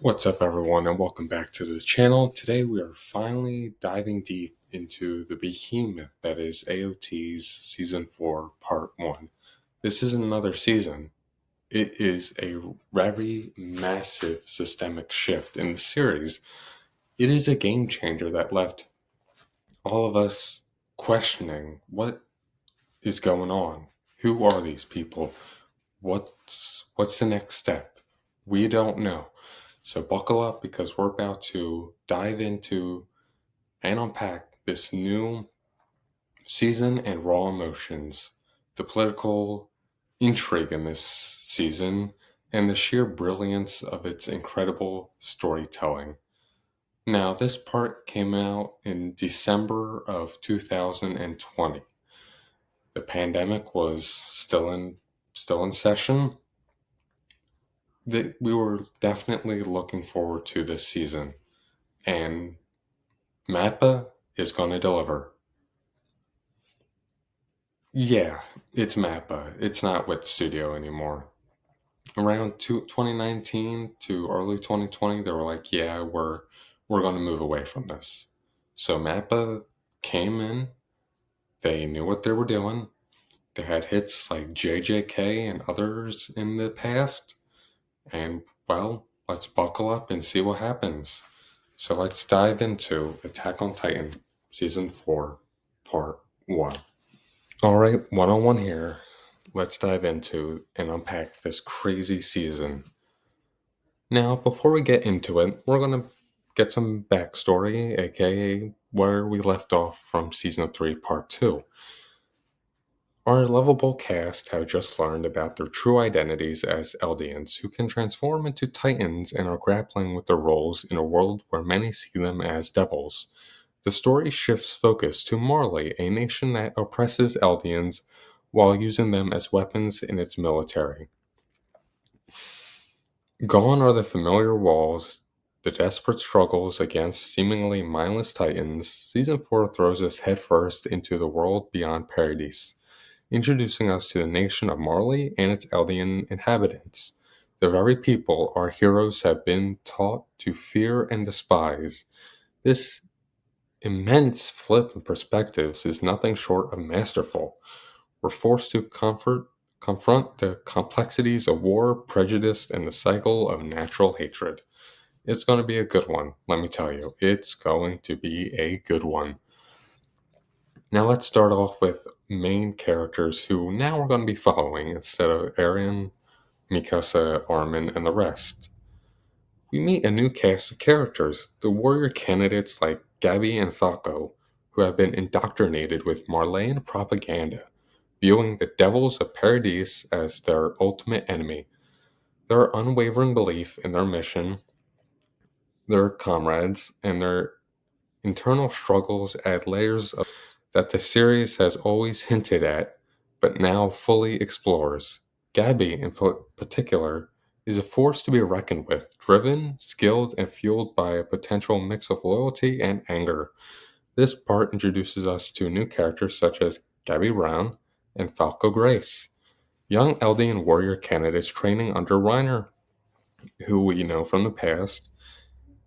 What's up, everyone, and welcome back to the channel. Today, we are finally diving deep into the behemoth that is AOT's Season 4, Part 1. This isn't another season. It is a very massive systemic shift in the series. It is a game changer that left all of us questioning what is going on. Who are these people? What's the next step? We don't know. So buckle up because we're about to dive into and unpack this new season and raw emotions, the political intrigue in this season, and the sheer brilliance of its incredible storytelling. Now, this part came out in December of 2020. The pandemic was still in session. We were definitely looking forward to this season, and MAPPA is going to deliver. Yeah, it's MAPPA. It's not Wit Studio anymore. Around 2019 to early 2020, they were like, "Yeah, we're going to move away from this." So MAPPA came in. They knew what they were doing. They had hits like JJK and others in the past, and well, let's buckle up and see what happens. So let's dive into Attack on Titan Season 4, Part 1. Alright, one on one here. Let's dive into and unpack this crazy season. Now, before we get into it, we're going to get some backstory, aka where we left off from Season 3, Part 2. Our lovable cast have just learned about their true identities as Eldians who can transform into Titans and are grappling with their roles in a world where many see them as devils. The story shifts focus to Marley, a nation that oppresses Eldians while using them as weapons in its military. Gone are the familiar walls, the desperate struggles against seemingly mindless Titans. Season 4 throws us headfirst into the world beyond Paradise, introducing us to the nation of Marley and its Eldian inhabitants, the very people our heroes have been taught to fear and despise. This immense flip in perspectives is nothing short of masterful. We're forced to confront the complexities of war, prejudice, and the cycle of natural hatred. It's going to be a good one, let me tell you. It's going to be a good one. Now let's start off with main characters who now we're going to be following instead of Aaron, Mikasa, Armin, and the rest. We meet a new cast of characters, the warrior candidates like Gabby and Falco, who have been indoctrinated with Marleyan propaganda, viewing the devils of Paradise as their ultimate enemy. Their unwavering belief in their mission, their comrades, and their internal struggles add layers of that the series has always hinted at, but now fully explores. Gabby, in particular, is a force to be reckoned with, driven, skilled, and fueled by a potential mix of loyalty and anger. This part introduces us to new characters such as Gabby Brown and Falco Grace, young Eldian warrior candidates training under Reiner, who we know from the past.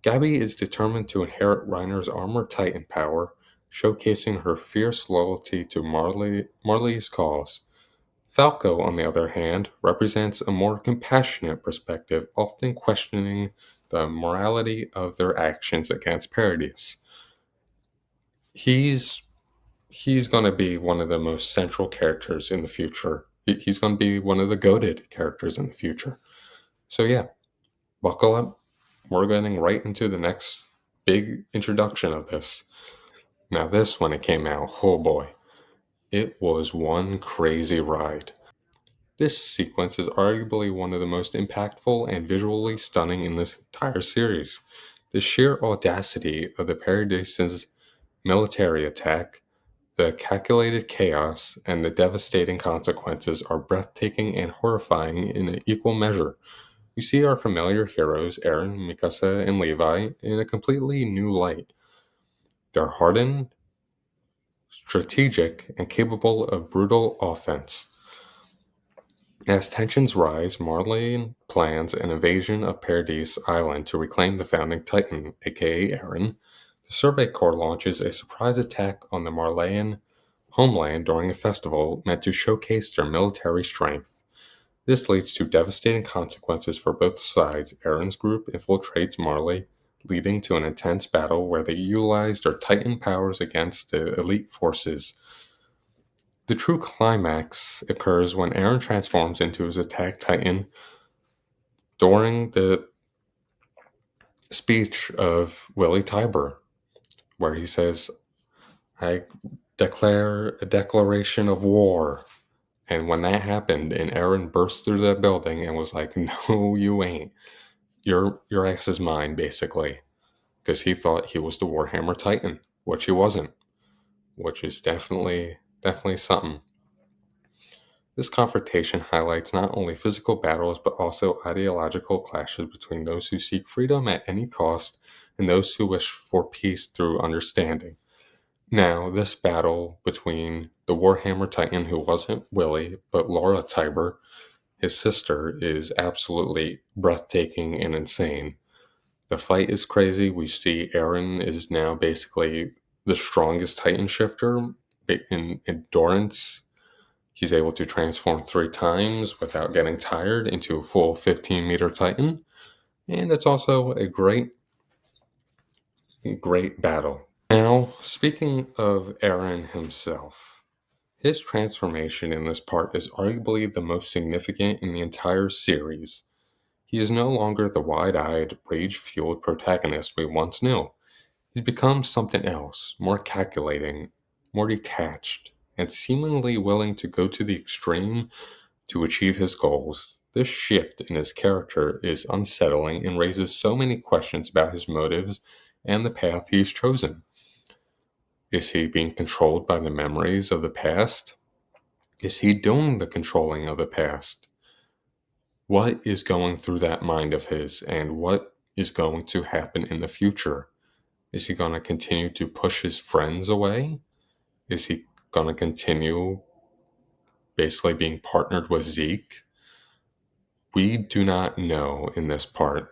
Gabby is determined to inherit Reiner's armored titan power, showcasing her fierce loyalty to Marley's cause. Falco, on the other hand, represents a more compassionate perspective, often questioning the morality of their actions against Paradise. He's he's going to be one of the most central characters in the future. He's going to be one of the goated characters in the future. So yeah, buckle up. We're getting right into the next big introduction of this. Now, this, when it came out, oh boy, it was one crazy ride. This sequence is arguably one of the most impactful and visually stunning in this entire series. The sheer audacity of the Paradise's military attack, the calculated chaos, and the devastating consequences are breathtaking and horrifying in an equal measure. We see our familiar heroes, Eren, Mikasa, and Levi, in a completely new light. They're hardened, strategic, and capable of brutal offense. As tensions rise, Marley plans an invasion of Paradise Island to reclaim the founding Titan, aka Eren. The Survey Corps launches a surprise attack on the Marleyan homeland during a festival meant to showcase their military strength. This leads to devastating consequences for both sides. Eren's group infiltrates Marley, leading to an intense battle where they utilize their Titan powers against the elite forces. The true climax occurs when Eren transforms into his attack Titan during the speech of Willie Tybur, where he says, I declare a declaration of war. And when that happened, and Eren burst through that building and was like, no, you ain't. Your ass is mine, basically. Because he thought he was the Warhammer Titan, which he wasn't, which is definitely something. This confrontation highlights not only physical battles but also ideological clashes between those who seek freedom at any cost and those who wish for peace through understanding. Now, this battle between the Warhammer Titan, who wasn't Willie, but Laura Tybur, his sister, is absolutely breathtaking and insane. The fight is crazy. We see Eren is now basically the strongest Titan shifter in endurance. He's able to transform 3 times without getting tired into a full 15-meter Titan. And it's also a great battle. Now, speaking of Eren himself, his transformation in this part is arguably the most significant in the entire series. He is no longer the wide eyed, rage fueled protagonist we once knew. He's become something else, more calculating, more detached, and seemingly willing to go to the extreme to achieve his goals. This shift in his character is unsettling and raises so many questions about his motives and the path he's chosen. Is he being controlled by the memories of the past? Is he doing the controlling of the past? What is going through that mind of his, and what is going to happen in the future? Is he going to continue to push his friends away? Is he going to continue basically being partnered with Zeke? We do not know in this part.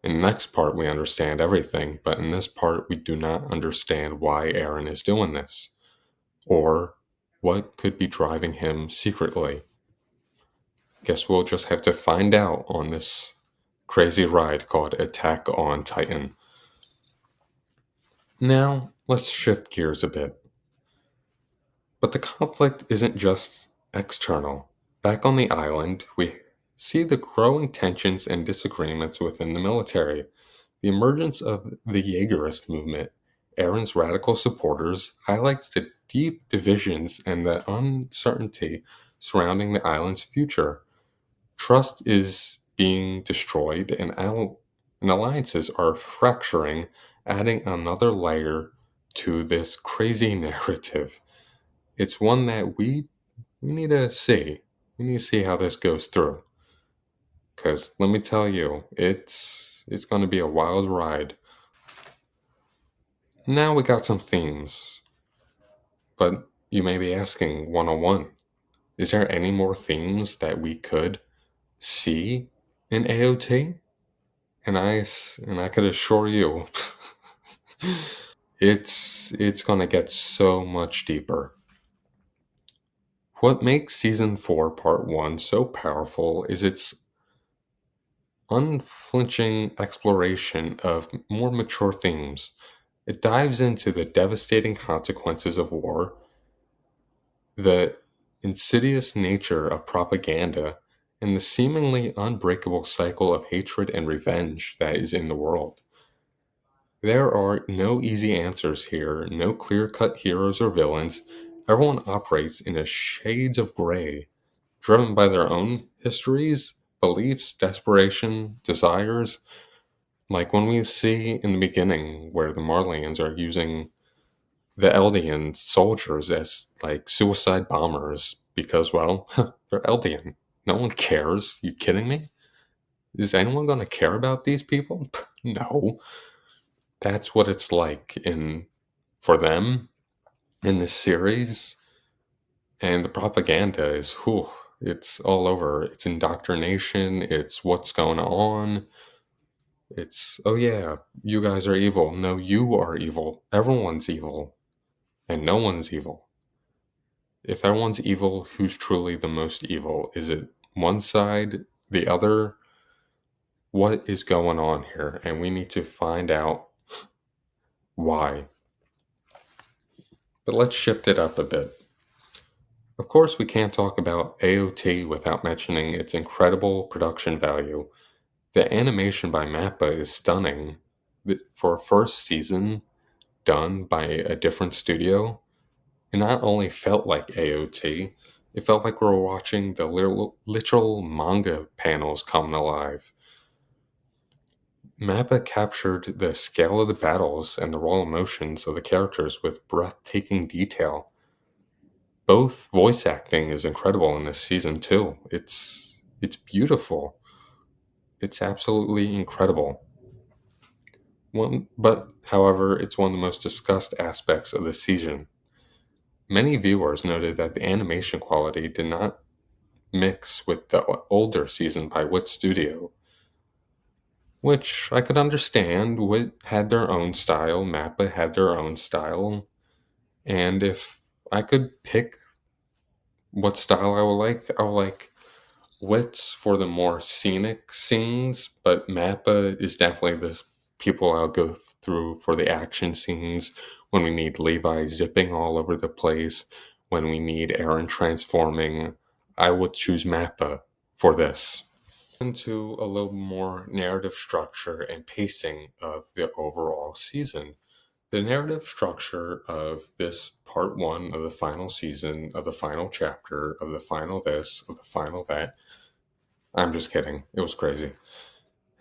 In the next part, we understand everything, but in this part, we do not understand why Eren is doing this, or what could be driving him secretly. Guess we'll just have to find out on this crazy ride called Attack on Titan. Now, let's shift gears a bit. But the conflict isn't just external. Back on the island, we see the growing tensions and disagreements within the military. The emergence of the Jaegerist movement, Eren's radical supporters, highlights the deep divisions and the uncertainty surrounding the island's future. Trust is being destroyed, and alliances are fracturing, adding another layer to this crazy narrative. It's one that we need to see. We need to see how this goes through. Because let me tell you, it's going to be a wild ride. Now we got some themes, but you may be asking 101, is there any more themes that we could see in AOT? And I could assure you, it's gonna get so much deeper. What makes season 4 part 1 so powerful is its unflinching exploration of more mature themes. It dives into the devastating consequences of war, the insidious nature of propaganda, and the seemingly unbreakable cycle of hatred and revenge that is in the world. There are no easy answers here, no clear cut heroes or villains. Everyone operates in a shades of gray, driven by their own histories, beliefs, desperation, desires. Like when we see in the beginning where the Marleyans are using the Eldian soldiers as like suicide bombers because, well, they're Eldian. No one cares. You kidding me? Is anyone going to care about these people? No. That's what it's like in for them in this series. And the propaganda is, whew. It's all over. It's indoctrination. It's what's going on. It's, oh yeah, you guys are evil. No, you are evil. Everyone's evil. And no one's evil. If everyone's evil, who's truly the most evil? Is it one side, the other? What is going on here? And we need to find out why. But let's shift it up a bit. Of course, we can't talk about AOT without mentioning its incredible production value. The animation by MAPPA is stunning. For a first season done by a different studio, it not only felt like AOT, it felt like we were watching the literal manga panels coming alive. MAPPA captured the scale of the battles and the raw emotions of the characters with breathtaking detail. Both voice acting is incredible in this season too. It's beautiful. It's absolutely incredible. However, it's one of the most discussed aspects of the season. Many viewers noted that the animation quality did not mix with the older season by Wit Studio, which I could understand. Wit had their own style, Mappa had their own style, and if I could pick what style I would like Wits for the more scenic scenes, but Mappa is definitely the people I'll go through for the action scenes when we need Levi zipping all over the place, when we need Aaron transforming. I would choose Mappa for this. Into a little more narrative structure and pacing of the overall season. The narrative structure of this part one of the final season, of the final chapter, of the final this, of the final that, I'm just kidding, it was crazy,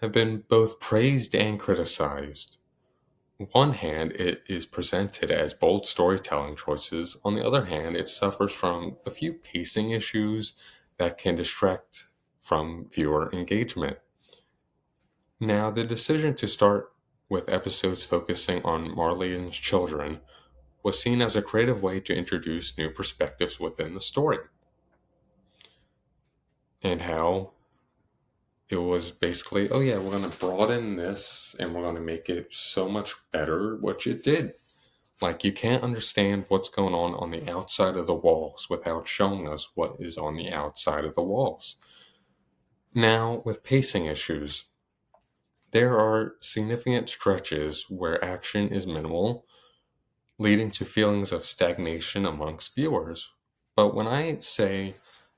have been both praised and criticized. On one hand, it is presented as bold storytelling choices. On the other hand, it suffers from a few pacing issues that can distract from viewer engagement. Now, the decision to start with episodes focusing on Marlene's children was seen as a creative way to introduce new perspectives within the story, and how it was basically, oh yeah, we're going to broaden this and we're going to make it so much better, which it did. Like, you can't understand what's going on the outside of the walls without showing us what is on the outside of the walls. Now, with pacing issues, there are significant stretches where action is minimal, leading to feelings of stagnation amongst viewers. But when I say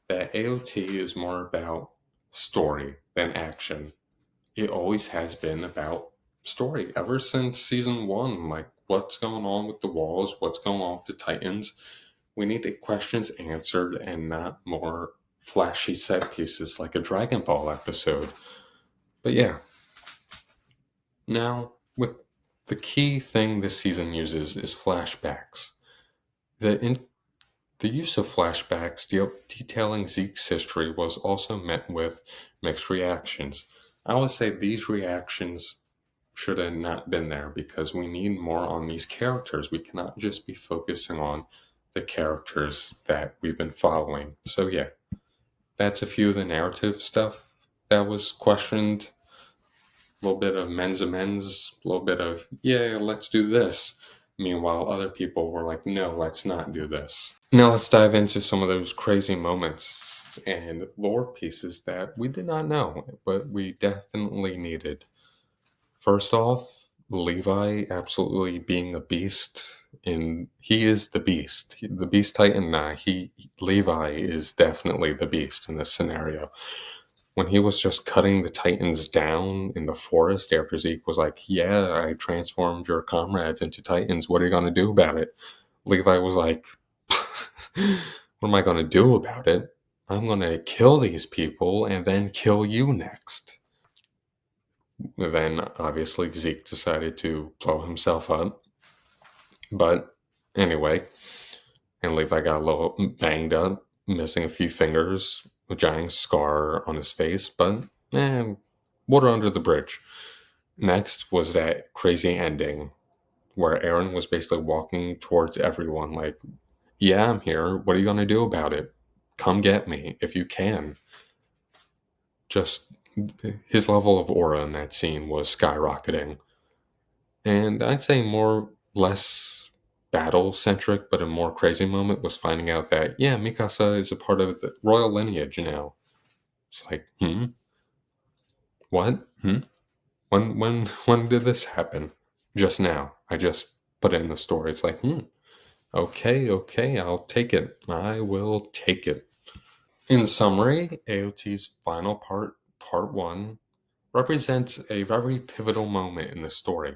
that AOT is more about story than action, it always has been about story ever since season one. Like, what's going on with the walls? What's going on with the Titans? We need the questions answered and not more flashy set pieces like a Dragon Ball episode. But yeah, now with the key thing this season uses is flashbacks. The the use of flashbacks detailing Zeke's history was also met with mixed reactions. I would say these reactions should have not been there because we need more on these characters. We cannot just be focusing on the characters that we've been following. So yeah, that's a few of the narrative stuff that was questioned. A little bit of men's amends, a little bit of, yeah, let's do this. Meanwhile, other people were like, no, let's not do this. Now let's dive into some of those crazy moments and lore pieces that we did not know, but we definitely needed. First off, Levi absolutely being a beast, and he is the beast. The Beast Titan, nah, Levi is definitely the beast in this scenario. When he was just cutting the Titans down in the forest after Zeke was like, yeah, I transformed your comrades into Titans. What are you going to do about it? Levi was like, what am I going to do about it? I'm going to kill these people and then kill you next. Then, obviously, Zeke decided to blow himself up. But anyway, and Levi got a little banged up, missing a few fingers, a giant scar on his face, but water under the bridge. Next was that crazy ending where Aaron was basically walking towards everyone like, yeah, I'm here. What are you going to do about it? come get me if you can. Just his level of aura in that scene was skyrocketing. And I'd say less battle centric, but a more crazy moment was finding out that, yeah, Mikasa is a part of the royal lineage now. It's like, what? When did this happen? Just now. I just put it in the story. It's like, okay, I'll take it. I will take it. In summary, AOT's final part one, represents a very pivotal moment in the story.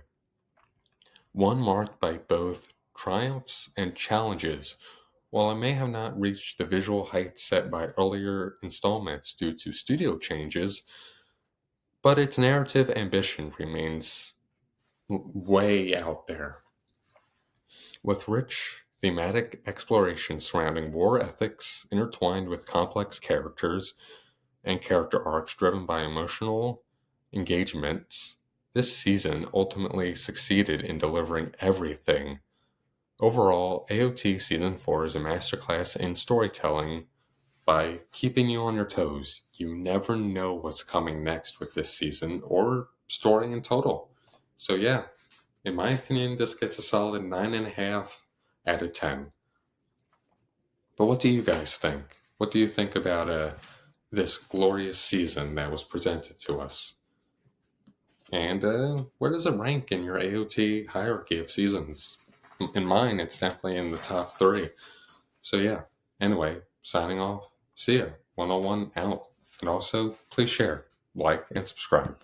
One marked by both triumphs and challenges. While it may have not reached the visual heights set by earlier installments due to studio changes, but its narrative ambition remains way out there. With rich thematic exploration surrounding war ethics intertwined with complex characters and character arcs driven by emotional engagements, this season ultimately succeeded in delivering everything. Overall, AOT Season 4 is a masterclass in storytelling by keeping you on your toes. You never know what's coming next with this season or story in total. So, yeah, in my opinion, this gets a solid 9.5 out of 10. But what do you guys think? What do you think about this glorious season that was presented to us? And where does it rank in your AOT hierarchy of seasons? In mine, it's definitely in the top 3. So yeah, anyway, signing off. See ya. 101 out. And also, please share, like, and subscribe.